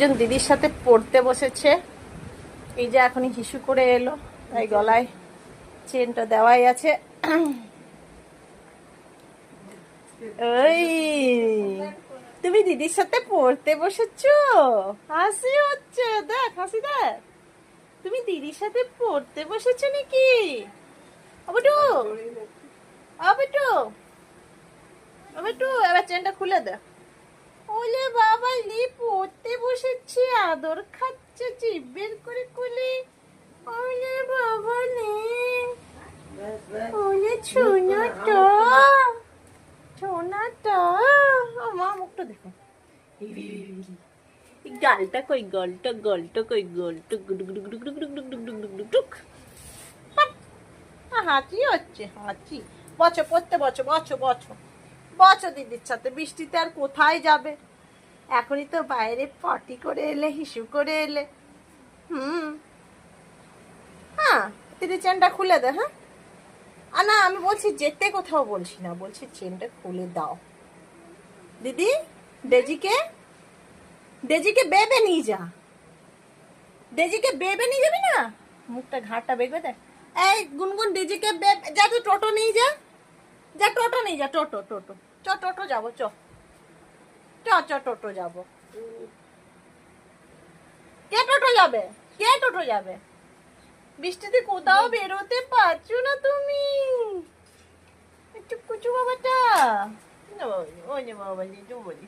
একজন দিদির সাথে পড়তে বসেছে, এই যে এখনই হিসু করে এলো, তাই গলায় চেনটা দেওয়াই আছে। ওই তুমি দিদির সাথে পড়তে বসেছো, হাসি হচ্ছে, দেখ হাসি দেখ। তুমি দিদির সাথে পড়তে বসেছো নাকি? অবটু অবটু অবটু, এবার চেনটা খুলে দে। ওলে বাবা, লি পড়তে বসেছি, আদর খাচ্ছে জিভ বের করে কোলে। ওলে বাবা লে, ওলে ছোনাটা ছোনাটা। মা মুখটা দেখো, গালটা কই, গলটা গলটা কই, গলটা টুক। হাঁচি হচ্ছে, হাঁচি। বছো পড়তে, বছো বছো বছো বছো দিদির সাথে। বৃষ্টিতে আর কোথায় যাবে, এখনই তো বাইরে পটি করে এলে, হিসু করে এলে। হ্যাঁ, দিদি চেনটা খুলে দে। হ্যাঁ, না আমি বলছি যেতে কোথাও বলছি না, বলছি চেনটা খুলে দাও। দিদি, ডেজিকে ডেজিকে বেবে নিয়ে যা, ডেজিকে বেবে নিয়ে যাবি না? মুখটা ঘাটটা বেগবে দেখ। এই গুনগুন, ডেজিকে যা, তুই টোটো নিয়ে যা, যা টোটো নিয়ে যা, টোটো টোটো চ, টোটো যাবো, চ চ চ, টোটো যাবো। কে টোটো যাবে, কে টোটো যাবে? বৃষ্টিতে কোথাও বেরোতে পারছো না তুমি, একটু কুচু বাবাটা। ওই যে বাবা, যে বলি